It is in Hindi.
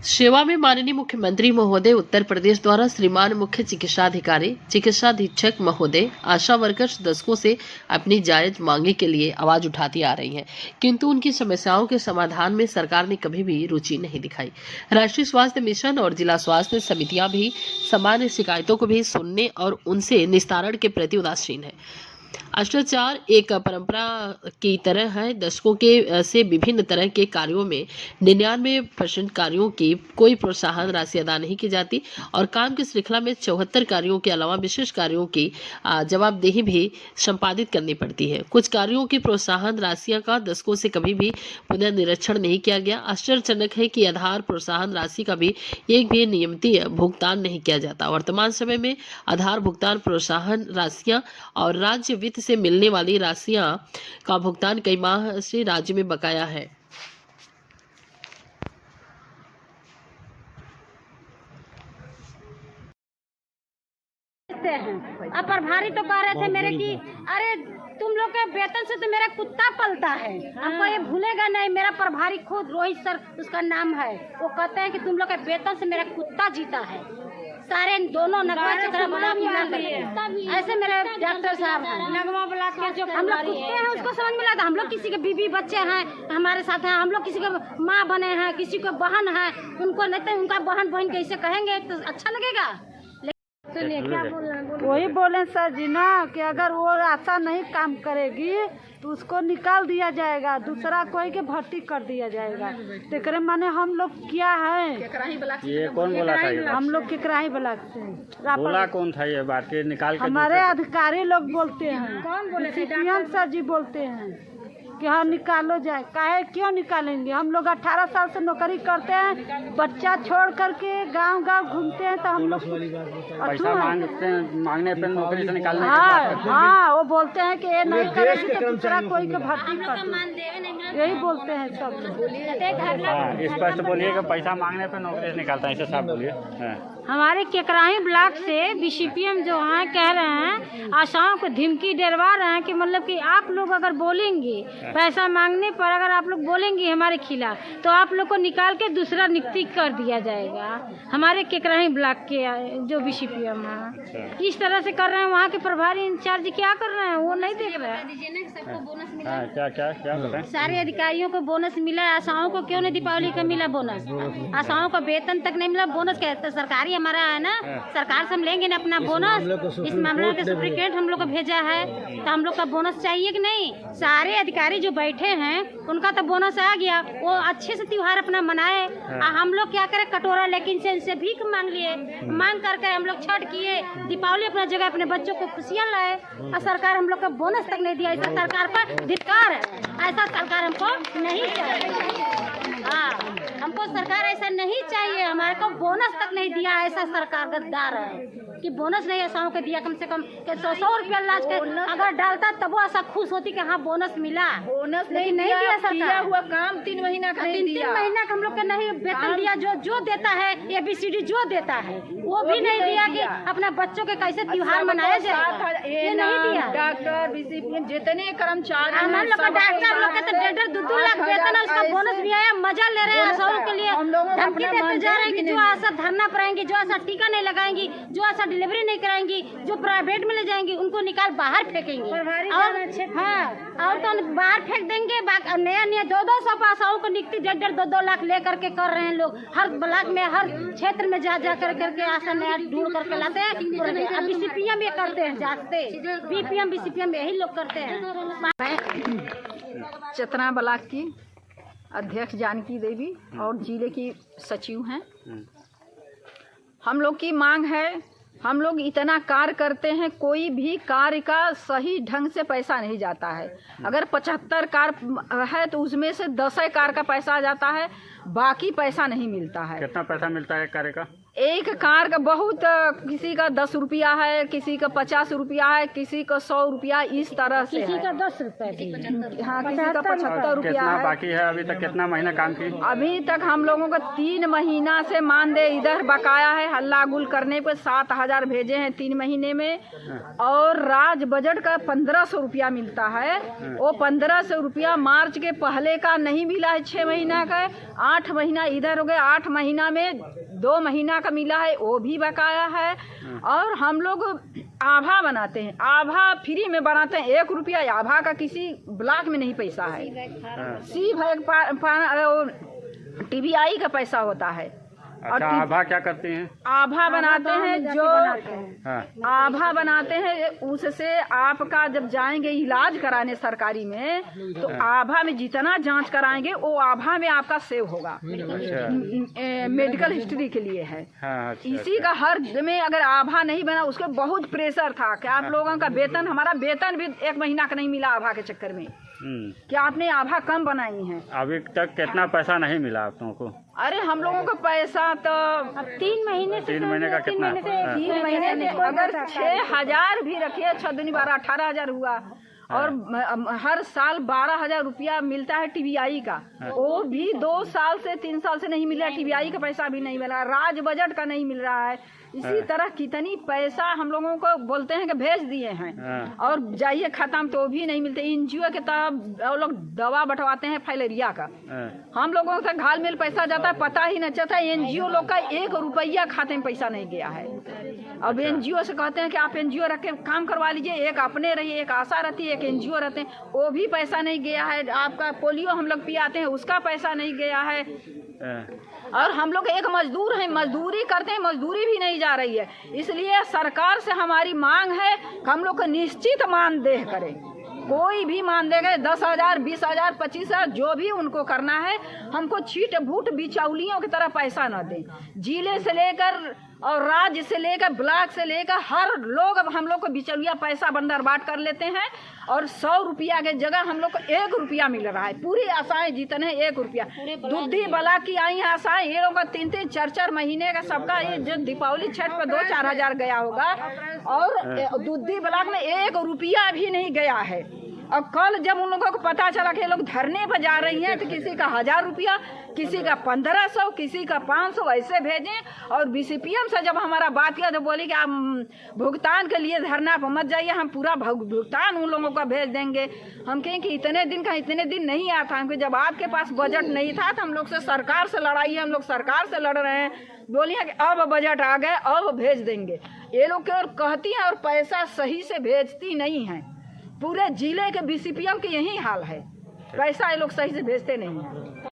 सेवा में माननीय मुख्यमंत्री महोदय उत्तर प्रदेश द्वारा श्रीमान मुख्य चिकित्साधिकारी, चिकित्सा अधीक्षक महोदय, आशा वर्कर्स दशकों से अपनी जायज मांगे के लिए आवाज उठाती आ रही हैं, किंतु उनकी समस्याओं के समाधान में सरकार ने कभी भी रुचि नहीं दिखाई। राष्ट्रीय स्वास्थ्य मिशन और जिला स्वास्थ्य समितियां भी सामान्य शिकायतों को भी सुनने और उनसे निस्तारण के प्रति उदासीन है। भ्रष्टाचार एक परंपरा की तरह है। दशकों के से विभिन्न तरह के कार्यों में 99% कार्यों की कोई प्रोत्साहन राशि अदा नहीं की जाती और काम की श्रृंखला में 74 कार्यों के अलावा विशेष कार्यों की जवाबदेही भी संपादित करनी पड़ती है। कुछ कार्यों की प्रोत्साहन राशियां का दशकों से कभी भी पुनर्निरीक्षण नहीं किया गया। आश्चर्यजनक है कि आधार प्रोत्साहन राशि का भी एक भी नियमित भुगतान नहीं किया जाता। वर्तमान समय में आधार भुगतान प्रोत्साहन राशियां और राज्य वित्त से मिलने वाली राशियां का भुगतान कई माह से राज्य में बकाया है। अब प्रभारी तो कह रहे थे मेरे की अरे तुम लोग के वेतन से तो मेरा कुत्ता पलता है, हमको ये भूलेगा नहीं। मेरा प्रभारी खुद रोहित सर उसका नाम है, वो कहते हैं कि तुम लोग के वेतन से मेरा कुत्ता जीता है। सारे दोनों नगमा चक्रा ब्लॉक मिला ऐसे मेरे डॉक्टर साहब नगमा ब्लॉक के जो हम लोग कुत्ते हैं उसको समझ में लगा। हम लोग किसी के बीबी बच्चे हैं हमारे साथ हैं, हम लोग किसी के माँ बने हैं, किसी को बहन है, उनको नहीं तो उनका बहन बहन कैसे कहेंगे तो अच्छा लगेगा। क्या वही बोले सर जी ना कि अगर वो ऐसा नहीं काम करेगी तो उसको निकाल दिया जाएगा, दूसरा कोई के भर्ती कर दिया जाएगा। तेकरे माने हम लोग क्या है, ये कौन बोला था? ये हम लोग केकराही ब्लॉक से बोला कौन था ये बात के निकाल के? हमारे अधिकारी लोग बोलते हैं। कौन बोले? सीएम सर जी बोलते हैं कि हाँ निकालो जाए। काहे क्यों निकालेंगे? हम लोग 18 साल से नौकरी करते हैं, बच्चा छोड़ करके गांव गांव घूमते हैं तो हम लोग पैसा मांगने पे नौकरी से निकालने। हाँ वो बोलते हैं कि ये नहीं करेगी तो दूसरा कोई को भर्ती कर दो, यही बोलते हैं सब लोग। स्पष्ट बोलिए कि पैसा मांगने पे नौकरी से निकालता है, ऐसे साफ बोलिए। हमारे केकराही ब्लॉक से बीसीपीएम जो हैं कह रहे हैं, आशाओं को धमकी डरवा रहे हैं कि मतलब कि आप लोग अगर बोलेंगे पैसा मांगने पर, अगर आप लोग बोलेंगे हमारे खिलाफ तो आप लोग को निकाल के दूसरा नियुक्ति कर दिया जाएगा। हमारे केकराही ब्लॉक के जो बीसीपीएम है इस तरह से कर रहे हैं। वहाँ के प्रभारी इंचार्ज क्या कर रहे हैं वो नहीं देख रहे हैं। सबको बोनस मिला, क्या क्या क्या बताएं? सारे अधिकारियों को बोनस मिला, आशाओं को क्यों नहीं दीपावली का मिला बोनस? आशाओं को वेतन तक नहीं मिला, बोनस कहते सरकारी हमारा है ना, सरकार से हम लेंगे ना अपना बोनस। इस मामले के सुप्रीम हम लोग को भेजा है तो हम लोग का बोनस चाहिए कि नहीं? सारे अधिकारी जो बैठे हैं उनका तो बोनस आ गया, वो अच्छे से त्योहार अपना मनाए। हम लोग क्या करें, कटोरा लेकिन से इनसे भीख मांग लिए, मांग करके हम लोग छठ किए, दीपावली अपना जगह अपने बच्चों को खुशियाँ लाए और सरकार हम लोग को बोनस तक नहीं दिया। ऐसा सरकार पर धिक्कार है, ऐसा सरकार हमको नहीं चाहिए। हाँ हमको सरकार ऐसा नहीं चाहिए, हमारे को बोनस तक नहीं दिया। ऐसा सरकार गद्दार है कि बोनस नहीं ऐसा को दिया। कम से कम 100 रुपया लाज के अगर डालता तब वो ऐसा खुश होती कि हाँ बोनस मिला। बोनस नहीं दिया सरकार, हुआ काम 3 महीना का नहीं दिया। 3 महीना का हम लोग का नहीं वेतन दिया। जो देता है ABCD जो देता है वो भी नहीं दिया कि अपना बच्चों के कैसे त्योहार मनाया जाए, ये नहीं दिया। डॉक्टर बीसीपीएम जितने कर्मचारी हमारे लोग का डॉक्टर लोग के तो 1.5-2 लाख वेतन है, उसका बोनस भी आया। मजा ले रहे हैं आशाओं के लिए, धमकी देते जा रहे हैं कि जो आशा धरना पर आएंगी, जो आशा टीका नहीं लगाएंगी, जो आशा डिलीवरी नहीं कराएंगी, जो प्राइवेट में ले जाएंगी उनको निकाल बाहर फेंकेंगे। और हाँ और तो बाहर फेंक देंगे। नया 200 आशाओं को नियुक्ति 1.5-2 लाख ले करके कर रहे हैं लोग। हर ब्लॉक में हर क्षेत्र में जा करके आशा नया ढूंढ करके लाते हैं। बीसीपीएम ये करते हैं, जाते बीपीएम बीसीपीएम यही लोग करते हैं। चतना ब्लॉक की अध्यक्ष जानकी देवी और जिले की सचिव हैं। हम लोग की मांग है, हम लोग इतना कार्य करते हैं, कोई भी कार्य का सही ढंग से पैसा नहीं जाता है। अगर 75 कार्य है तो उसमें से 10 कार्य का पैसा आ जाता है, बाकी पैसा नहीं मिलता है। कितना पैसा मिलता है कार्य का? एक कार का बहुत, किसी का 10 रुपया है, किसी का 50 रुपया है, किसी का 100 रुपया, इस तरह से किसी है। का 10 रुपए भी। हाँ, किसी का 75 रुपया कितना है। बाकी है अभी तक? कितना महीना काम की? अभी तक हम लोगों का 3 महीना से मानदेय इधर बकाया है। हल्ला गुल करने पर 7,000 भेजे हैं 3 महीने में, और राज बजट का 1500 रुपया मिलता है। वो 1500 रुपया मार्च के पहले का नहीं मिला है, 6 महीना का। 8 महीना इधर हो गए, 8 महीना में 2 महीना का मिला है, वो भी बकाया है। और हम लोग आभा बनाते हैं, आभा फ्री में बनाते हैं। 1 रुपया आभा का किसी ब्लॉक में नहीं पैसा है। सिर्फ TBI का पैसा होता है। अच्छा, आभा क्या करती हैं? आभा बनाते हैं, जो हाँ। आभा बनाते हैं, उससे आपका जब जाएंगे इलाज कराने सरकारी में, तो आभा में जितना जांच कराएंगे वो आभा में आपका सेव होगा। अच्छा। मेडिकल हिस्ट्री के लिए है। हाँ, अच्छा, इसी का हर में अगर आभा नहीं बना, उसको बहुत प्रेशर था कि आप लोगों का वेतन, हमारा वेतन भी 1 महीना का नहीं मिला आभा के चक्कर में, कि आपने आभा कम बनाई है। अभी तक कितना पैसा नहीं मिला आप लोगों को? अरे हम लोगों का पैसा तो 3 महीने से 3 महीने का कितना? 3 महीने में अगर 6,000 भी रखिए, 6 दूनी 12, 18,000 हुआ। और हर साल 12,000 रुपया मिलता है TBI का। वो भी 2 साल से 3 साल से नहीं मिल रहा। TBI का पैसा भी नहीं मिल रहा, राज बजट का नहीं मिल रहा है। इसी तरह कितनी पैसा हम लोगों को बोलते हैं कि भेज दिए हैं, और जाइए खत्म, तो भी नहीं मिलते। NGO के तहत वो लोग दवा बंटवाते हैं फाइलेरिया का, हम लोगों का घाल मिल पैसा जाता है, पता ही नहीं चलता। NGO लोग का 1 रुपया खाते में पैसा नहीं गया है। अब NGO से कहते हैं कि आप NGO रख के काम करवा लीजिए, एक अपने रहिए, एक आशा रहती है, एक NGO रहते हैं, वो भी पैसा नहीं गया है। आपका पोलियो हम लोग पियाते हैं, उसका पैसा नहीं गया है। और हम लोग एक मजदूर हैं, मजदूरी करते हैं, मजदूरी भी नहीं जा रही है। इसलिए सरकार से हमारी मांग है कि हम लोग को निश्चित मानदेय करें। कोई भी मानदेय करे, 10,000, 20,000, 25,000, जो भी उनको करना है। हमको छीट बूट बिचौलियों की तरह पैसा न दें। जिले से लेकर और राज्य से लेकर ब्लॉक से लेकर हर लोग अब हम लोग को बिचौलिया पैसा बंदर बाट कर लेते हैं। और 100 रुपया के जगह हम लोग को 1 रुपया मिल रहा है। पूरी आशाएं जितने 1 रुपया। दूधी बला की आई आशाएं, ये लोग 3-3, 4-4 महीने का सबका, ये जो दीपावली छठ पे 2-4 हजार गया होगा, और दूधी ब्लॉक में 1 रुपया भी नहीं गया है। और कल जब उन लोगों को पता चला कि ये लोग धरने पर जा रही हैं, तो किसी का 1000 रुपया, किसी का 1500, किसी का 500 ऐसे भेजें। और BCPM से जब हमारा बात किया तो बोली कि आप भुगतान के लिए धरना पर मत जाइए, हम पूरा भुगतान उन लोगों का भेज देंगे। हम कहें कि इतने दिन का इतने दिन नहीं आता, क्योंकि जब आपके पास बजट नहीं था तो हम लोग से सरकार से लड़ाई है, हम लोग सरकार से लड़ रहे हैं। बोलिए कि अब बजट आ गए, अब भेज देंगे। ये लोग और कहती हैं और पैसा सही से भेजती नहीं हैं। पूरे जिले के BCPM के यही हाल है, पैसा ये लोग सही से भेजते नहीं हैं।